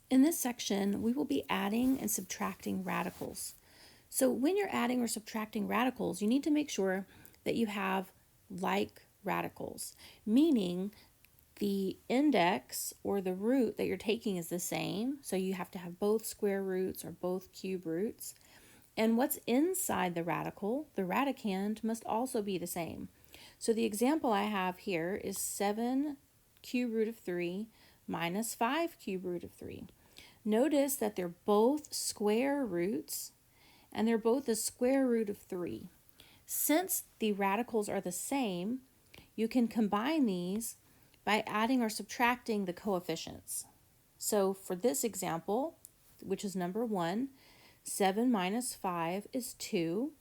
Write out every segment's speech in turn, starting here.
In this section, we will be adding and subtracting radicals. So when you're adding or subtracting radicals, you need to make sure that you have like radicals, meaning the index or the root that you're taking is the same. So you have to have both square roots or both cube roots. And what's inside the radical, the radicand, must also be the same. So the example I have here is 7 cube root of 3 minus 5 cube root of 3. Notice that they're both square roots and they're both the square root of 3. Since the radicals are the same, you can combine these by adding or subtracting the coefficients. So for this example, which is number 1, 7 minus 5 is 2.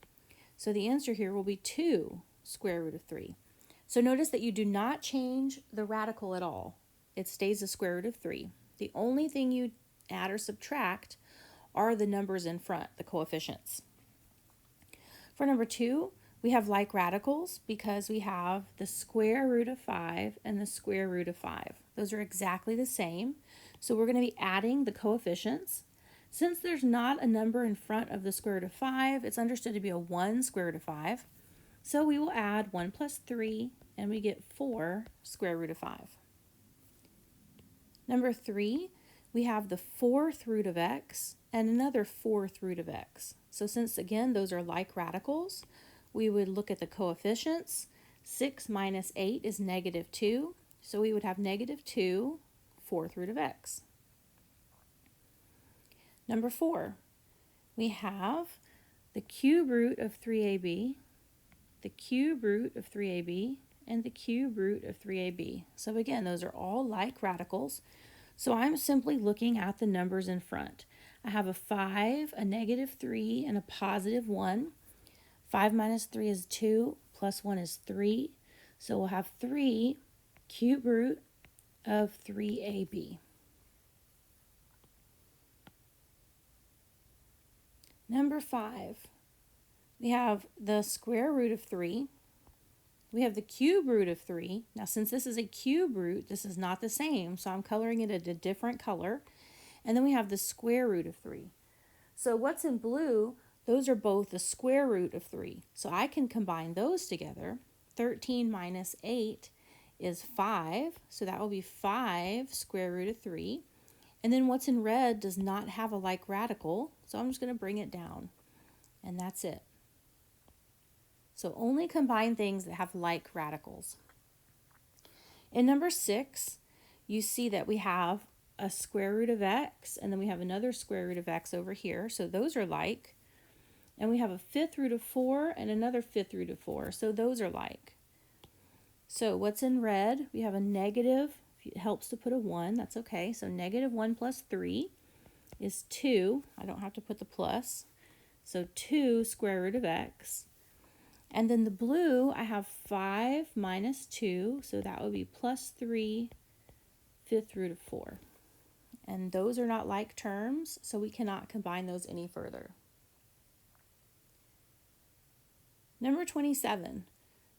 So the answer here will be 2 square root of 3. So notice that you do not change the radical at all. It stays the square root of 3. The only thing you add or subtract are the numbers in front, the coefficients. For number 2, we have like radicals because we have the square root of 5 and the square root of 5. Those are exactly the same. So we're going to be adding the coefficients. Since there's not a number in front of the square root of 5, it's understood to be a 1 square root of 5. So we will add 1 plus 3, and we get 4 square root of 5. Number 3, we have the 4th root of x and another 4th root of x. So since, again, those are like radicals, we would look at the coefficients. 6 minus 8 is negative 2, so we would have negative 2 4th root of x. Number 4, we have the cube root of 3ab, the cube root of 3ab, and the cube root of 3ab. So again, those are all like radicals. So I'm simply looking at the numbers in front. I have a 5, a negative 3, and a positive 1. 5 minus 3 is 2, plus 1 is 3. So we'll have 3 cube root of 3ab. Number 5, we have the square root of 3. We have the cube root of 3. Now, since this is a cube root, this is not the same, so I'm coloring it a different color. And then we have the square root of 3. So what's in blue, those are both the square root of 3. So I can combine those together. 13 minus 8 is 5, so that will be 5 square root of 3. And then what's in red does not have a like radical, so I'm just going to bring it down. And that's it. So only combine things that have like radicals. In number 6, you see that we have a square root of x, and then we have another square root of x over here. So those are like. And we have a 5th root of 4 and another 5th root of 4. So those are like. So what's in red? We have a negative. It helps to put a 1. That's okay. So negative 1 plus 3 is 2. I don't have to put the plus. So 2 square root of x. And then the blue, I have 5 minus 2. So that would be plus 3 5th root of 4. And those are not like terms, so we cannot combine those any further. Number 27.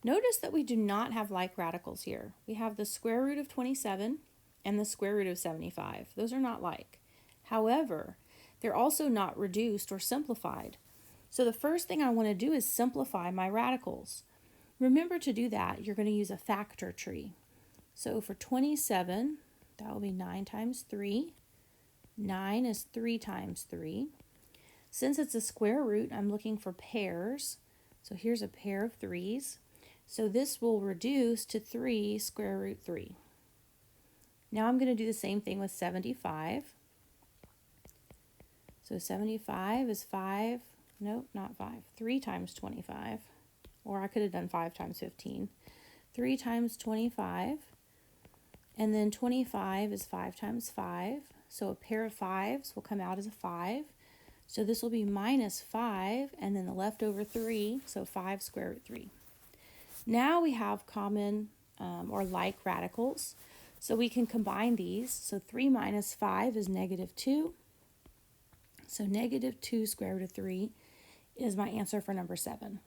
Notice that we do not have like radicals here. We have the square root of 27 and the square root of 75. Those are not like. However, they're also not reduced or simplified. So the first thing I want to do is simplify my radicals. Remember to do that, you're going to use a factor tree. So for 27, that will be 9 times 3. 9 is 3 times 3. Since it's a square root, I'm looking for pairs. So here's a pair of 3's. So this will reduce to 3 square root 3. Now I'm going to do the same thing with 75. So 75 is 5, nope, not 5, 3 times 25. Or I could have done 5 times 15. 3 times 25. And then 25 is 5 times 5. So a pair of 5's will come out as a 5. So this will be minus 5, and then the leftover 3, so 5 square root 3. Now we have common or like radicals, so we can combine these. So 3 minus 5 is negative 2. So negative 2 square root of 3 is my answer for number 7.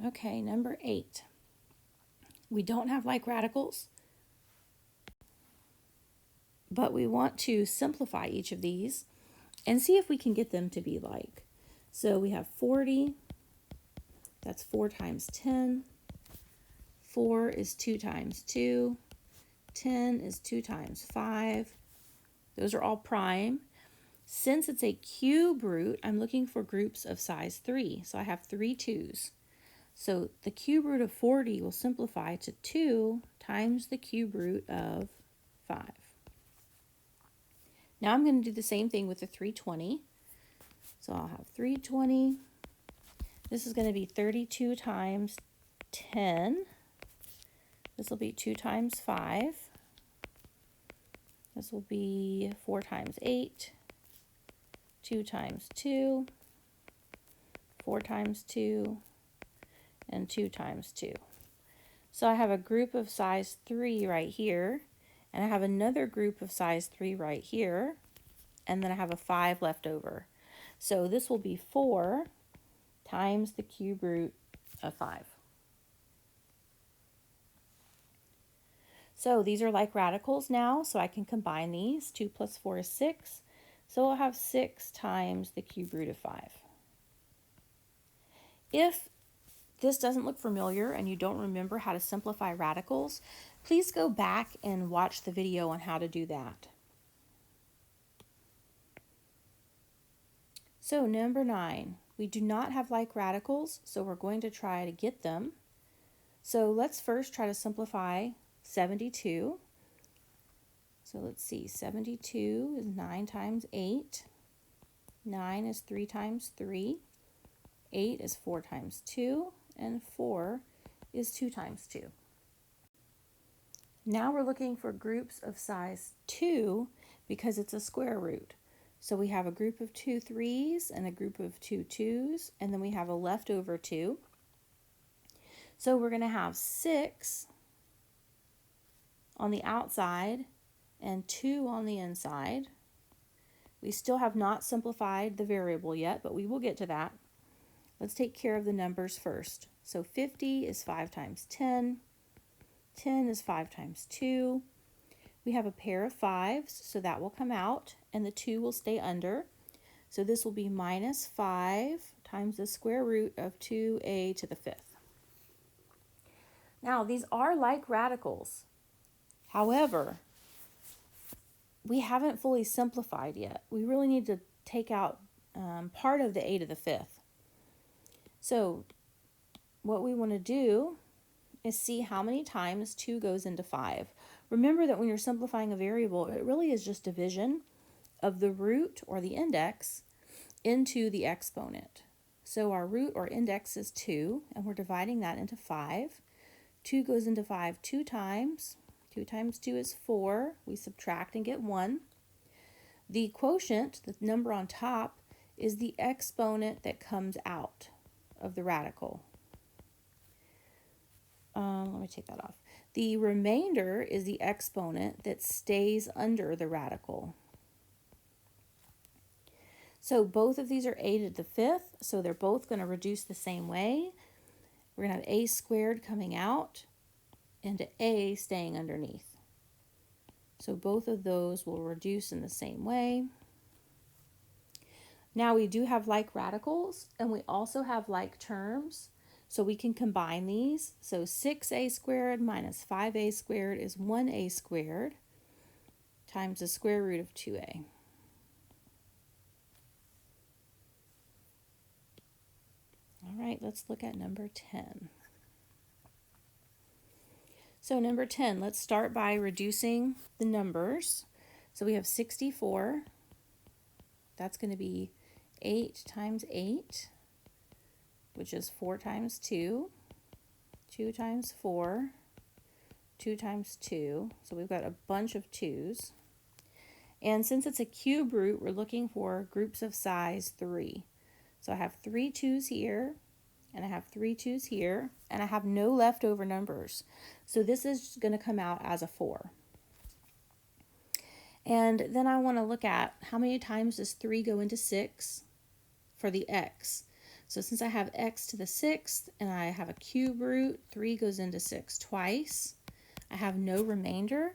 Okay, number 8. We don't have like radicals, but we want to simplify each of these and see if we can get them to be like. So we have 40, that's 4 times 10. 4 is 2 times 2. 10 is 2 times 5. Those are all prime. Since it's a cube root, I'm looking for groups of size 3. So I have 3 2's. So the cube root of 40 will simplify to 2 times the cube root of 5. Now I'm going to do the same thing with the 320. So I'll have 320. This is going to be 32 times 10. This will be 2 times 5. This will be 4 times 8. 2 times 2. 4 times 2. And 2 times 2. So I have a group of size 3 right here, and I have another group of size 3 right here, and then I have a 5 left over. So this will be 4 times the cube root of 5. So these are like radicals now, so I can combine these. 2 plus 4 is 6, so I'll have 6 times the cube root of 5. If this doesn't look familiar and you don't remember how to simplify radicals, please go back and watch the video on how to do that. So number 9, we do not have like radicals, so we're going to try to get them. So let's first try to simplify 72. So let's see, 72 is 9 times 8. 9 is 3 times 3. 8 is 4 times 2. And 4 is 2 times 2. Now we're looking for groups of size 2 because it's a square root. So we have a group of 2 3's and a group of 2 2's, and then we have a leftover 2. So we're going to have 6 on the outside and 2 on the inside. We still have not simplified the variable yet, but we will get to that. Let's take care of the numbers first. So 50 is 5 times 10. 10 is 5 times 2. We have a pair of 5's, so that will come out, and the 2 will stay under. So this will be minus 5 times the square root of 2a to the 5th. Now, these are like radicals. However, we haven't fully simplified yet. We really need to take out part of the a to the 5th. So what we want to do is see how many times 2 goes into 5. Remember that when you're simplifying a variable, it really is just division of the root or the index into the exponent. So our root or index is 2, and we're dividing that into 5. 2 goes into 5 2 times. 2 times 2 is 4. We subtract and get 1. The quotient, the number on top, is the exponent that comes out of the radical. Let me take that off. The remainder is the exponent that stays under the radical. So both of these are a to the 5th, so they're both going to reduce the same way. We're going to have a squared coming out and a staying underneath. So both of those will reduce in the same way. Now we do have like radicals, and we also have like terms, so we can combine these. So 6a squared minus 5a squared is 1a squared times the square root of 2a. All right, let's look at number 10. So number 10, let's start by reducing the numbers. So we have 64. That's going to be 8 times 8, which is 4 times 2, 2 times 4, 2 times 2. So we've got a bunch of 2's. And since it's a cube root, we're looking for groups of size 3. So I have 3 2's here, and I have 3 2's here, and I have no leftover numbers. So this is going to come out as a 4. And then I want to look at how many times does 3 go into 6 for the x. So since I have x to the 6th and I have a cube root, 3 goes into 6 twice. I have no remainder.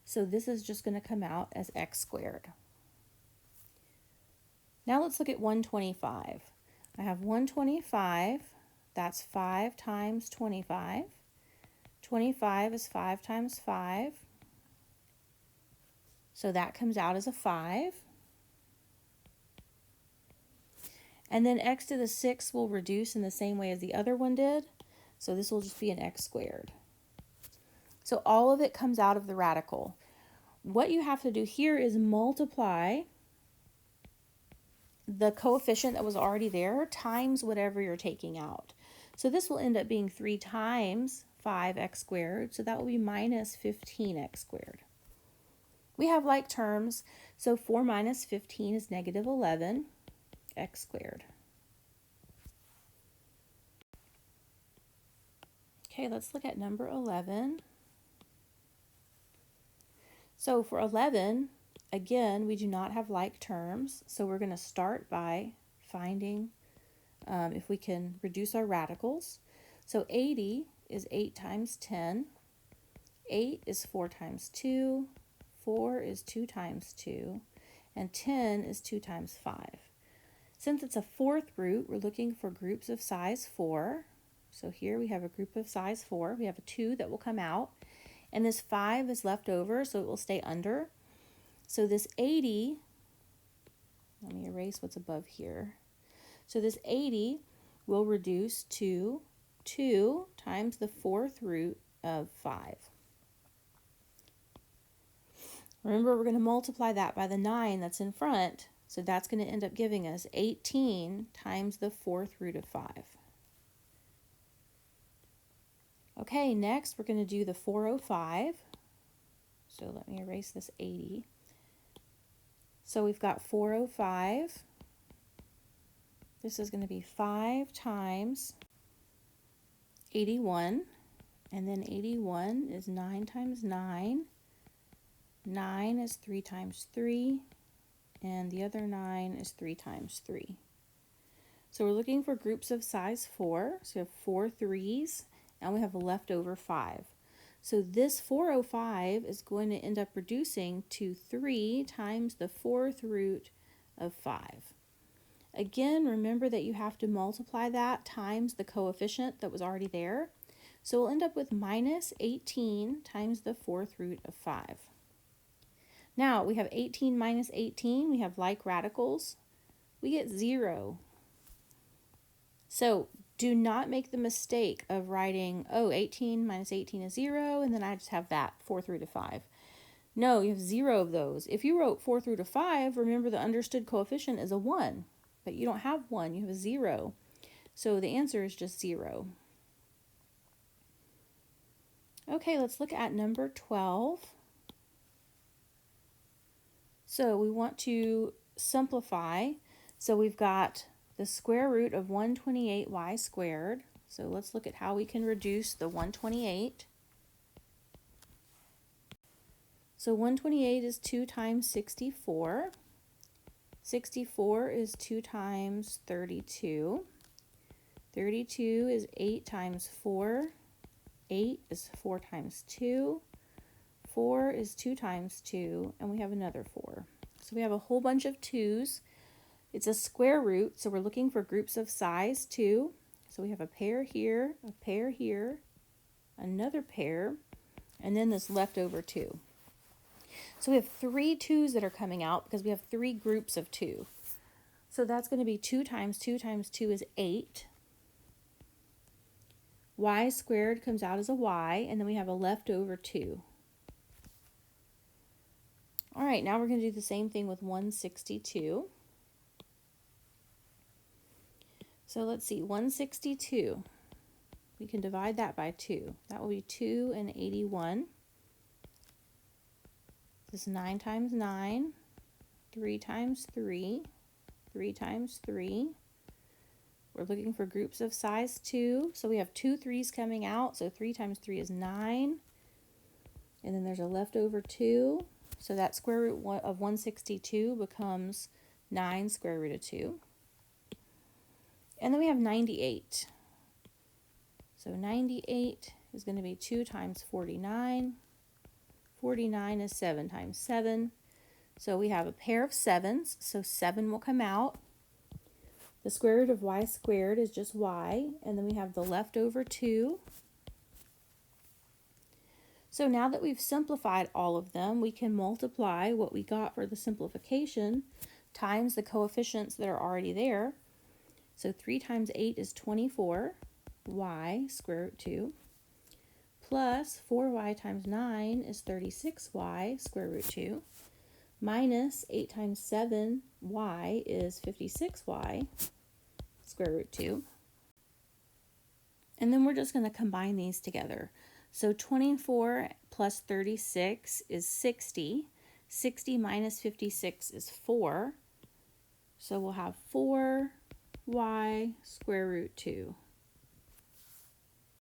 So this is just going to come out as x squared. Now let's look at 125. I have 125, that's 5 times 25. 25 is 5 times 5. So that comes out as a 5. And then x to the 6 will reduce in the same way as the other one did. So this will just be an x squared. So all of it comes out of the radical. What you have to do here is multiply the coefficient that was already there times whatever you're taking out. So this will end up being 3 times 5x squared. So that will be minus 15x squared. We have like terms. So 4 minus 15 is negative 11x squared. Okay, let's look at number 11. So for 11, again, we do not have like terms. So we're going to start by finding if we can reduce our radicals. So 80 is 8 times 10. 8 is 4 times 2. 4 is 2 times 2. And 10 is 2 times 5. Since it's a fourth root, we're looking for groups of size 4. So here we have a group of size 4. We have a 2 that will come out. And this 5 is left over, so it will stay under. So this 80, let me erase what's above here. So this 80 will reduce to 2 times the fourth root of 5. Remember, we're going to multiply that by the 9 that's in front. So that's going to end up giving us 18 times the fourth root of 5. Okay, next we're going to do the 405. So let me erase this 80. So we've got 405. This is going to be 5 times 81. And then 81 is 9 times 9. 9 is 3 times 3. And the other 9 is 3 times 3. So we're looking for groups of size 4. So we have 4 threes, and we have a leftover 5. So this 405 is going to end up reducing to 3 times the fourth root of 5. Again, remember that you have to multiply that times the coefficient that was already there. So we'll end up with minus 18 times the fourth root of 5. Now we have 18 minus 18. We have like radicals. We get 0. So do not make the mistake of writing, oh, 18 minus 18 is 0, and then I just have that, fourth root of 5. No, you have 0 of those. If you wrote fourth root of 5, remember the understood coefficient is a 1, but you don't have 1, you have a 0. So the answer is just 0. Okay, let's look at number 12. So we want to simplify. So we've got the square root of 128y squared. So let's look at how we can reduce the 128. So 128 is 2 times 64. 64 is 2 times 32. 32 is 8 times 4. 8 is 4 times 2. 4 is 2 times 2, and we have another 4. So we have a whole bunch of 2's. It's a square root, so we're looking for groups of size 2. So we have a pair here, another pair, and then this leftover 2. So we have 3 2's that are coming out because we have 3 groups of 2. So that's going to be 2 times 2 times 2 is 8. Y squared comes out as a y, and then we have a leftover 2. All right, now we're going to do the same thing with 162. So let's see, 162. We can divide that by 2. That will be 2 and 81. This is 9 times 9, 3 times 3, 3 times 3. We're looking for groups of size 2. So we have 2 3's coming out. So 3 times 3 is 9. And then there's a leftover 2. So that square root of 162 becomes 9 square root of 2. And then we have 98. So 98 is going to be 2 times 49. 49 is 7 times 7. So we have a pair of 7s, so 7 will come out. The square root of y squared is just y, and then we have the leftover 2. So now that we've simplified all of them, we can multiply what we got for the simplification times the coefficients that are already there. So 3 times 8 is 24, y square root 2, plus 4y times 9 is 36y square root 2, minus 8 times 7y is 56y square root 2. And then we're just going to combine these together. So 24 plus 36 is 60. 60 minus 56 is 4. So we'll have 4y square root 2.